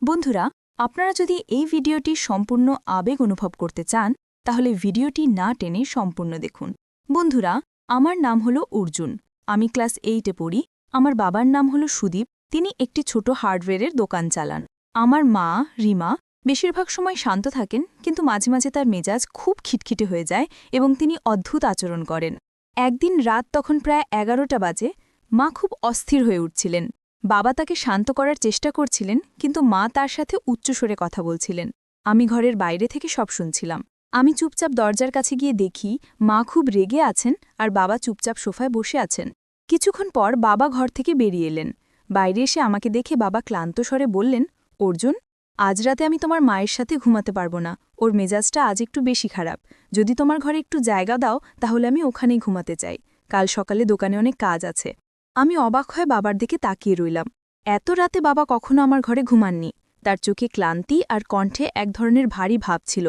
বন্ধুরা, আপনারা যদি এই ভিডিওটি সম্পূর্ণ আবেগ অনুভব করতে চান তাহলে ভিডিওটি না টেনে সম্পূর্ণ দেখুন। বন্ধুরা, আমার নাম হলো অর্জুন। আমি ক্লাস 8-এ পড়ি। আমার বাবার নাম হলো সুদীপ। তিনি একটি ছোট হার্ডওয়্যারের দোকান চালান। আমার মা রিমা বেশিরভাগ সময় শান্ত থাকেন, কিন্তু মাঝে মাঝে তার মেজাজ খুব খিটখিটে হয়ে যায় এবং তিনি অদ্ভুত আচরণ করেন। একদিন রাত তখন প্রায় 11টা বাজে। মা খুব অস্থির হয়ে উঠছিলেন। বাবা তাকে শান্ত করার চেষ্টা করছিলেন, কিন্তু মা তার সাথে উচ্চস্বরে কথা বলছিলেন। আমি ঘরের বাইরে থেকে সব শুনছিলাম। আমি চুপচাপ দরজার কাছে গিয়ে দেখি মা খুব রেগে আছেন আর বাবা চুপচাপ সোফায় বসে আছেন। কিছুক্ষণ পর বাবা ঘর থেকে বেরিয়ে এলেন। বাইরে এসে আমাকে দেখে বাবা ক্লান্ত স্বরে বললেন, অর্জুন, আজ রাতে আমি তোমার মায়ের সাথে ঘুমাতে পারবো না। ওর মেজাজটা আজ একটু বেশি খারাপ। যদি তোমার ঘরে একটু জায়গা দাও তাহলে আমি ওখানেই ঘুমাতে চাই। কাল সকালে দোকানে অনেক কাজ আছে। আমি অবাক হয়ে বাবার দিকে তাকিয়ে রইলাম। এত রাতে বাবা কখনো আমার ঘরে ঘুমাননি। তার চোখে ক্লান্তি আর কণ্ঠে এক ধরনের ভারী ভাব ছিল।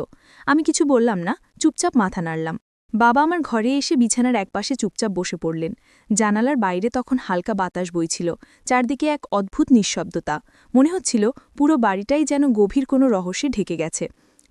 আমি কিছু বললাম না, চুপচাপ মাথা নাড়লাম। বাবা আমার ঘরে এসে বিছানার একপাশে চুপচাপ বসে পড়লেন। জানালার বাইরে তখন হালকা বাতাস বইছিল। চারদিকে এক অদ্ভুত নিঃশব্দতা। মনে হচ্ছিল পুরো বাড়িটাই যেন গভীর কোনো রহস্যে ঢেকে গেছে।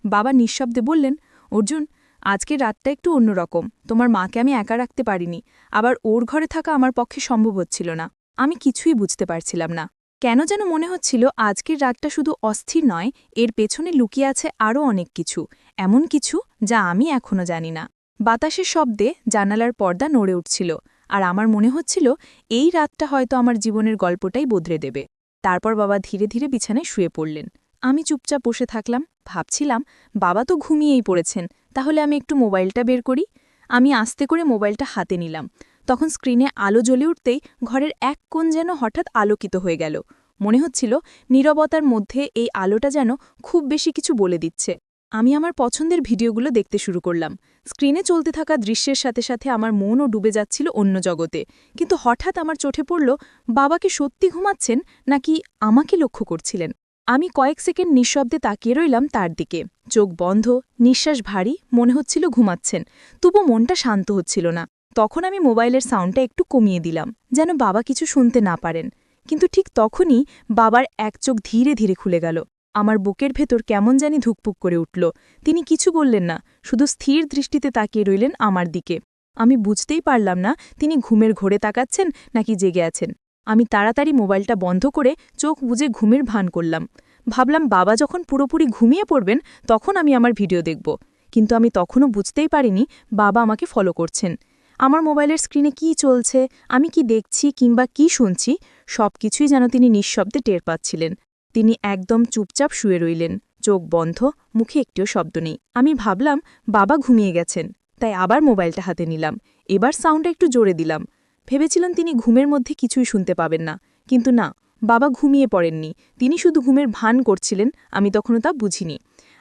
বাবা নিঃশব্দে বললেন, অর্জুন, আজকের রাতটা একটু অন্যরকম। তোমার মাকে আমি একা রাখতে পারিনি, আবার ওর ঘরে থাকা আমার পক্ষে সম্ভব হচ্ছিল না। আমি কিছুই বুঝতে পারছিলাম না। কেন যেন মনে হচ্ছিল আজকের রাতটা শুধু অস্থির নয়, এর পেছনে লুকিয়ে আছে আরও অনেক কিছু, এমন কিছু যা আমি এখনও জানি না। বাতাসের শব্দে জানালার পর্দা নড়ে উঠছিল, আর আমার মনে হচ্ছিল এই রাতটা হয়তো আমার জীবনের গল্পটাই বদলে দেবে। তারপর বাবা ধীরে ধীরে বিছানায় শুয়ে পড়লেন। আমি চুপচাপ বসে থাকলাম, ভাবছিলাম বাবা তো ঘুমিয়েই পড়েছেন, তাহলে আমি একটু মোবাইলটা বের করি। আমি আস্তে করে মোবাইলটা হাতে নিলাম। তখন স্ক্রিনে আলো জ্বলে উঠতেই ঘরের এক কোণ যেন হঠাৎ আলোকিত হয়ে গেল। মনে হচ্ছিল নীরবতার মধ্যে এই আলোটা যেন খুব বেশি কিছু বলে দিচ্ছে। আমি আমার পছন্দের ভিডিওগুলো দেখতে শুরু করলাম। স্ক্রিনে চলতে থাকা দৃশ্যের সাথে সাথে আমার মনও ডুবে যাচ্ছিল অন্য জগতে। কিন্তু হঠাৎ আমার চোখে পড়ল, বাবাকে সত্যি ঘুমাচ্ছেন নাকি আমাকে লক্ষ্য করছিলেন। আমি কয়েক সেকেন্ড নিঃশব্দে তাকিয়ে রইলাম তার দিকে। চোখ বন্ধ, নিঃশ্বাস ভারী, মনে হচ্ছিল ঘুমাচ্ছেন, তবু মনটা শান্ত হচ্ছিল না। তখন আমি মোবাইলের সাউন্ডটা একটু কমিয়ে দিলাম, যেন বাবা কিছু শুনতে না পারেন। কিন্তু ঠিক তখনই বাবার এক চোখ ধীরে ধীরে খুলে গেল। আমার বুকের ভেতর কেমন জানি ধুকপুক করে উঠল। তিনি কিছু বললেন না, শুধু স্থির দৃষ্টিতে তাকিয়ে রইলেন আমার দিকে। আমি বুঝতেই পারলাম না তিনি ঘুমের ঘোরে তাকাচ্ছেন নাকি জেগে আছেন। আমি তাড়াতাড়ি মোবাইলটা বন্ধ করে চোখ বুজে ঘুমের ভান করলাম। ভাবলাম বাবা যখন পুরোপুরি ঘুমিয়ে পড়বেন তখন আমি আমার ভিডিও দেখব। কিন্তু আমি তখনও বুঝতেই পারিনি বাবা আমাকে ফলো করছেন। আমার মোবাইলের স্ক্রিনে কি চলছে, আমি কি দেখছি কিংবা কি শুনছি, সবকিছুই যেন তিনি নিঃশব্দে টের পাচ্ছিলেন। তিনি একদম চুপচাপ শুয়ে রইলেন, চোখ বন্ধ, মুখে একটিও শব্দ নেই। আমি ভাবলাম বাবা ঘুমিয়ে গেছেন, তাই আবার মোবাইলটা হাতে নিলাম। এবার সাউন্ডটা একটু জোরে দিলাম। ভেবেছিলাম তিনি ঘুমের মধ্যে কিছুই শুনতে পাবেন না, কিন্তু না, বাবা ঘুমিয়ে পড়েননি। তিনি শুধু ঘুমের ভান করছিলেন, আমি তখনও তা বুঝিনি।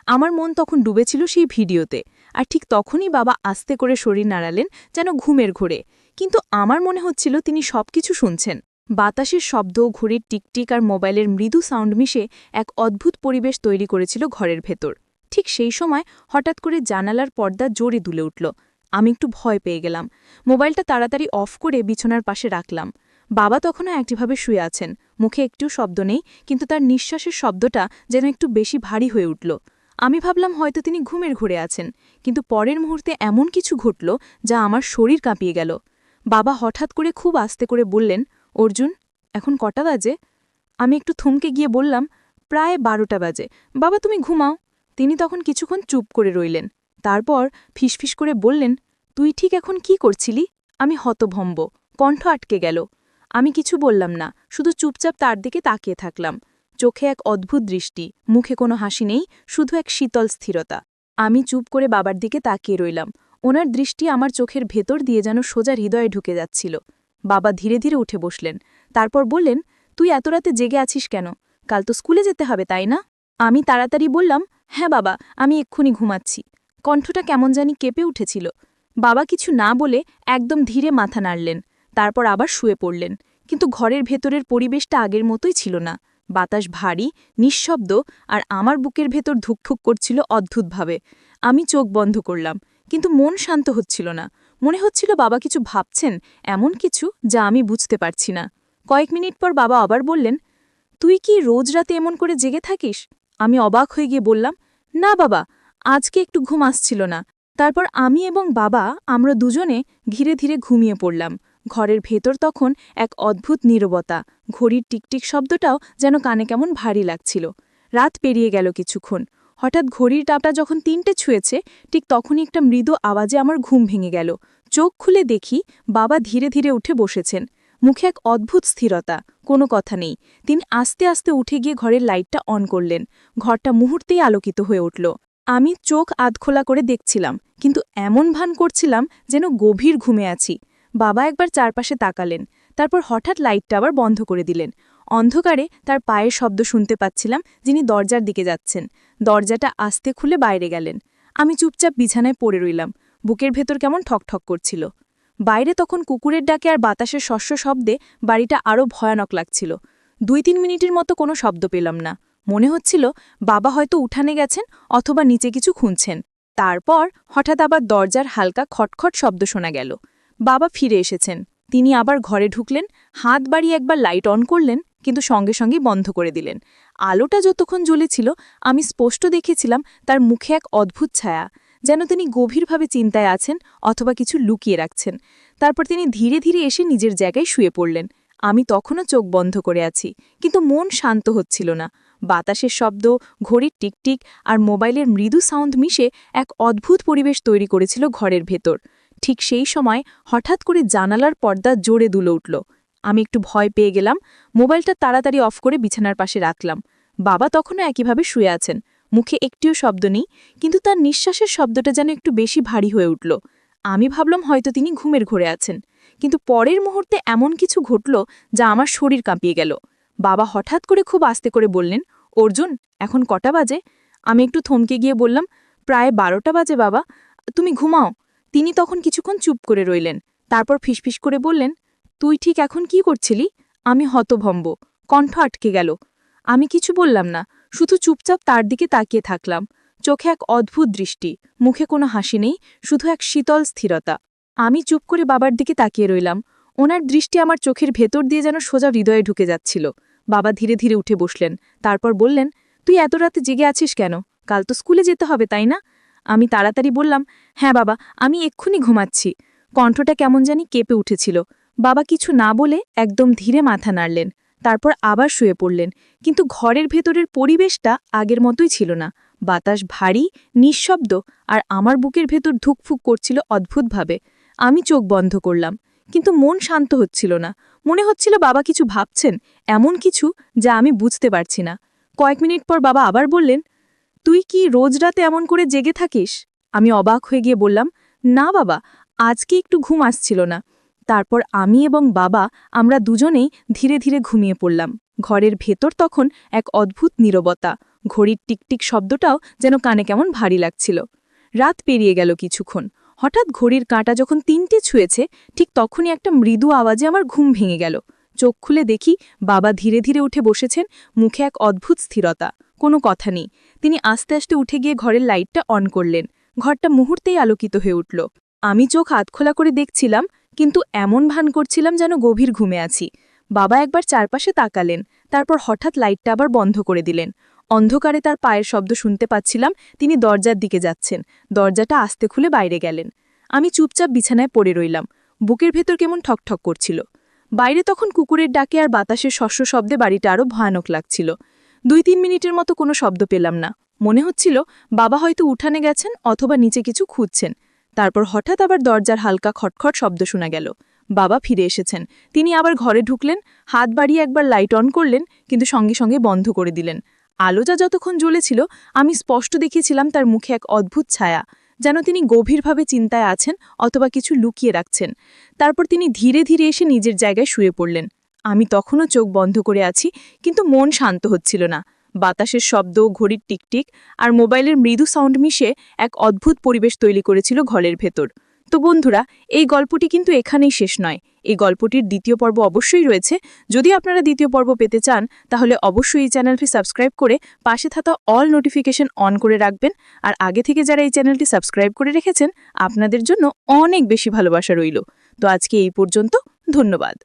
আমার মন তখন ডুবেছিল সেই ভিডিওতে, আর ঠিক তখনই বাবা আস্তে করে শরীর নাড়ালেন, যেন ঘুমের ঘোরে। কিন্তু আমার মনে হচ্ছিল তিনি সবকিছু শুনছেন। বাতাসের শব্দ, ঘড়ির টিকটিক আর মোবাইলের মৃদু সাউন্ড মিশে এক অদ্ভুত পরিবেশ তৈরি করেছিল ঘরের ভেতর। ঠিক সেই সময় হঠাৎ করে জানালার পর্দা জোরে দুলে উঠল। আমি একটু ভয় পেয়ে গেলাম। মোবাইলটা তাড়াতাড়ি অফ করে বিছানার পাশে রাখলাম। বাবা তখনও একইভাবে শুয়ে আছেন, মুখে একটু শব্দ নেই, কিন্তু তার নিঃশ্বাসের শব্দটা যেন একটু বেশি ভারী হয়ে উঠল। আমি ভাবলাম হয়তো তিনি ঘুমের ঘোরে আছেন, কিন্তু পরের মুহূর্তে এমন কিছু ঘটল যা আমার শরীর কাঁপিয়ে গেল। বাবা হঠাৎ করে খুব আস্তে করে বললেন, অর্জুন, এখন কটা বাজে? আমি একটু থমকে গিয়ে বললাম, প্রায় 12টা বাজে। বাবা, তুমি ঘুমাও। তিনি তখন কিছুক্ষণ চুপ করে রইলেন। তারপর ফিসফিস করে বললেন, তুই ঠিক এখন কি করছিলি? আমি হতভম্ব, কণ্ঠ আটকে গেল। আমি কিছু বললাম না, শুধু চুপচাপ তার দিকে তাকিয়ে থাকলাম। চোখে এক অদ্ভুত দৃষ্টি, মুখে কোনো হাসি নেই, শুধু এক শীতল স্থিরতা। আমি চুপ করে বাবার দিকে তাকিয়ে রইলাম। ওনার দৃষ্টি আমার চোখের ভেতর দিয়ে যেন সোজা হৃদয়ে ঢুকে যাচ্ছিল। বাবা ধীরে ধীরে উঠে বসলেন। তারপর বললেন, তুই এত রাতে জেগে আছিস কেন? কাল তো স্কুলে যেতে হবে, তাই না? আমি তাড়াতাড়ি বললাম, হ্যাঁ বাবা, আমি এক্ষুনি ঘুমাচ্ছি। কণ্ঠটা কেমন জানি কেঁপে উঠেছিল। বাবা কিছু না বলে একদম ধীরে মাথা নাড়লেন। তারপর আবার শুয়ে পড়লেন। কিন্তু ঘরের ভেতরের পরিবেশটা আগের মতোই ছিল না। বাতাস ভারী, নিঃশব্দ, আর আমার বুকের ভেতর ধুকধুক করছিল অদ্ভুতভাবে। আমি চোখ বন্ধ করলাম, কিন্তু মন শান্ত হচ্ছিল না। মনে হচ্ছিল বাবা কিছু ভাবছেন, এমন কিছু যা আমি বুঝতে পারছি না। কয়েক মিনিট পর বাবা আবার বললেন, তুই কি রোজ রাতে এমন করে জেগে থাকিস? আমি অবাক হয়ে গিয়ে বললাম, না বাবা, আজকে একটু ঘুম আসছিল না। তারপর আমি এবং বাবা আমরা দুজনে ধীরে ধীরে ঘুমিয়ে পড়লাম। ঘরের ভেতর তখন এক অদ্ভুত নীরবতা, ঘড়ির টিকটিক শব্দটাও যেন কানে কেমন ভারী লাগছিল। রাত পেরিয়ে গেল কিছুক্ষণ। হঠাৎ ঘড়ির টাপটা যখন ৩টে ছুঁয়েছে, ঠিক তখনই একটা মৃদু আওয়াজে আমার ঘুম ভেঙে গেল। চোখ খুলে দেখি বাবা ধীরে ধীরে উঠে বসেছেন। মুখে এক অদ্ভুত স্থিরতা, কোনো কথা নেই। তিনি আস্তে আস্তে উঠে গিয়ে ঘরের লাইটটা অন করলেন। ঘরটা মুহূর্তেই আলোকিত হয়ে উঠল। আমি চোখ আধখোলা করে দেখছিলাম, কিন্তু এমন ভান করছিলাম যেন গভীর ঘুমে আছি। বাবা একবার চারপাশে তাকালেন, তারপর হঠাৎ লাইটটা আবার বন্ধ করে দিলেন। অন্ধকারে তার পায়ের শব্দ শুনতে পাচ্ছিলাম, যিনি দরজার দিকে যাচ্ছেন। দরজাটা আস্তে খুলে বাইরে গেলেন। আমি চুপচাপ বিছানায় পড়ে রইলাম। বুকের ভেতর কেমন ঠকঠক করছিল। বাইরে তখন কুকুরের ডাকে আর বাতাসের শস্য শব্দে বাড়িটা আরও ভয়ানক লাগছিল। ২-৩ মিনিটের মতো কোনো শব্দ পেলাম না। মনে হচ্ছিল বাবা হয়তো উঠানে গেছেন অথবা নিচে কিছু খুঁজছেন। তারপর হঠাৎ আবার দরজার হালকা খটখট শব্দ শোনা গেল। বাবা ফিরে এসেছেন। তিনি আবার ঘরে ঢুকলেন, হাত বাড়িয়ে একবার লাইট অন করলেন, কিন্তু সঙ্গে সঙ্গেই বন্ধ করে দিলেন। আলোটা যতক্ষণ জ্বলেছিল আমি স্পষ্ট দেখেছিলাম তার মুখে এক অদ্ভুত ছায়া, যেন তিনি গভীরভাবে চিন্তায় আছেন অথবা কিছু লুকিয়ে রাখছেন। তারপর তিনি ধীরে ধীরে এসে নিজের জায়গায় শুয়ে পড়লেন। আমি তখনও চোখ বন্ধ করে আছি, কিন্তু মন শান্ত হচ্ছিল না। বাতাসের শব্দ, ঘড়ির টিকটিক আর মোবাইলের মৃদু সাউন্ড মিশে এক অদ্ভুত পরিবেশ তৈরি করেছিল ঘরের ভেতর। ঠিক সেই সময় হঠাৎ করে জানালার পর্দা জোরে দুলে উঠল। আমি একটু ভয় পেয়ে গেলাম। মোবাইলটা তাড়াতাড়ি অফ করে বিছানার পাশে রাখলাম। বাবা তখনও একইভাবে শুয়ে আছেন, মুখে একটিও শব্দ নেই, কিন্তু তার নিঃশ্বাসের শব্দটা যেন একটু বেশি ভারী হয়ে উঠল। আমি ভাবলাম হয়তো তিনি ঘুমের ঘোরে আছেন, কিন্তু পরের মুহূর্তে এমন কিছু ঘটল যা আমার শরীর কাঁপিয়ে গেল। বাবা হঠাৎ করে খুব আস্তে করে বললেন, অর্জুন, এখন কটা বাজে? আমি একটু থমকে গিয়ে বললাম, প্রায় 12টা বাজে বাবা, তুমি ঘুমাও। তিনি তখন কিছুক্ষণ চুপ করে রইলেন, তারপর ফিসফিস করে বললেন, তুই ঠিক এখন কি করছিলি? আমি হতভম্ব, কণ্ঠ আটকে গেল। আমি কিছু বললাম না, শুধু চুপচাপ তার দিকে তাকিয়ে থাকলাম। চোখে এক অদ্ভুত দৃষ্টি, মুখে কোনো হাসি নেই, শুধু এক শীতল স্থিরতা। আমি চুপ করে বাবার দিকে তাকিয়ে রইলাম। ওনার দৃষ্টি আমার চোখের ভেতর দিয়ে যেন সোজা হৃদয়ে ঢুকে যাচ্ছিল। বাবা ধীরে ধীরে উঠে বসলেন, তারপর বললেন, তুই এত রাতে জেগে আছিস কেন? কাল তো স্কুলে যেতে হবে, তাই না? আমি তাড়াতাড়ি বললাম, হ্যাঁ বাবা, আমি এক্ষুনি ঘুমাচ্ছি। কণ্ঠটা কেমন জানি কেঁপে উঠেছিল। বাবা কিছু না বলে একদম ধীরে মাথা নাড়লেন, তারপর আবার শুয়ে পড়লেন। কিন্তু ঘরের ভেতরের পরিবেশটা আগের মতোই ছিল না। বাতাস ভারী, নিঃশব্দ, আর আমার বুকের ভেতর ধুকফুক করছিল অদ্ভুতভাবে। আমি চোখ বন্ধ করলাম, কিন্তু মন শান্ত হচ্ছিল না। মনে হচ্ছিল বাবা কিছু ভাবছেন, এমন কিছু যা আমি বুঝতে পারছি না। কয়েক মিনিট পর বাবা আবার বললেন, তুই কি রোজ রাতে এমন করে জেগে থাকিস? আমি অবাক হয়ে গিয়ে বললাম, না বাবা, আজকে একটু ঘুম আসছিল না। তারপর আমি এবং বাবা আমরা দুজনেই ধীরে ধীরে ঘুমিয়ে পড়লাম। ঘরের ভেতর তখন এক অদ্ভুত নীরবতা, ঘড়ির টিকটিক শব্দটাও যেন কানে কেমন ভারী লাগছিল। রাত পেরিয়ে গেল কিছুক্ষণ। হঠাৎ ঘড়ির কাঁটা যখন ৩টে ছুঁয়েছে, ঠিক তখনই একটা মৃদু আওয়াজে আমার ঘুম ভেঙে গেল। চোখ খুলে দেখি বাবা ধীরে ধীরে উঠে বসেছেন, মুখে এক অদ্ভুত স্থিরতা, কোনো কথা নেই। তিনি আস্তে আস্তে উঠে গিয়ে ঘরের লাইটটা অন করলেন। ঘরটা মুহূর্তেই আলোকিত হয়ে উঠল। আমি চোখ আধখোলা করে দেখছিলাম, কিন্তু এমন ভান করছিলাম যেন গভীর ঘুমে আছি। বাবা একবার চারপাশে তাকালেন, তারপর হঠাৎ লাইটটা আবার বন্ধ করে দিলেন। অন্ধকারে তার পায়ের শব্দ শুনতে পাচ্ছিলাম, তিনি দরজার দিকে যাচ্ছেন। দরজাটা আস্তে খুলে বাইরে গেলেন। আমি চুপচাপ বিছানায় পড়ে রইলাম। বুকের ভেতর কেমন ঠকঠক করছিল। বাইরে তখন কুকুরের ডাকে আর বাতাসের শস্য শব্দে বাড়িটা আরও ভয়ানক লাগছিল। ২-৩ মিনিটের মতো কোনো শব্দ পেলাম না। মনে হচ্ছিল বাবা হয়তো উঠানে গেছেন অথবা নিচে কিছু খুঁজছেন। তারপর হঠাৎ আবার দরজার হালকা খটখট শব্দ শোনা গেল। বাবা ফিরে এসেছেন। তিনি আবার ঘরে ঢুকলেন, হাত বাড়িয়ে একবার লাইট অন করলেন, কিন্তু সঙ্গে সঙ্গে বন্ধ করে দিলেন। আলোটা যতক্ষণ জ্বলেছিল আমি স্পষ্ট দেখেছিলাম তার মুখে এক অদ্ভুত ছায়া, যেন তিনি গভীরভাবে চিন্তায় আছেন অথবা কিছু লুকিয়ে রাখছেন। তারপর তিনি ধীরে ধীরে এসে নিজের জায়গায় শুয়ে পড়লেন। আমি তখনও চোখ বন্ধ করে আছি, কিন্তু মন শান্ত হচ্ছিল না। বাতাসের শব্দ, ঘড়ির টিকটিক আর মোবাইলের মৃদু সাউন্ড মিশে এক অদ্ভুত পরিবেশ তৈরি করেছিল ঘরের ভেতর। তো বন্ধুরা, এই গল্পটি কিন্তু এখানেই শেষ নয়। এই গল্পটির দ্বিতীয় পর্ব অবশ্যই রয়েছে। যদি আপনারা দ্বিতীয় পর্ব পেতে চান, তাহলে অবশ্যই এই চ্যানেলটি সাবস্ক্রাইব করে পাশে থাকা অল নোটিফিকেশন অন করে রাখবেন। আর আগে থেকে যারা এই চ্যানেলটি সাবস্ক্রাইব করে রেখেছেন, আপনাদের জন্য অনেক বেশি ভালোবাসা রইল। তো আজকে এই পর্যন্ত, ধন্যবাদ।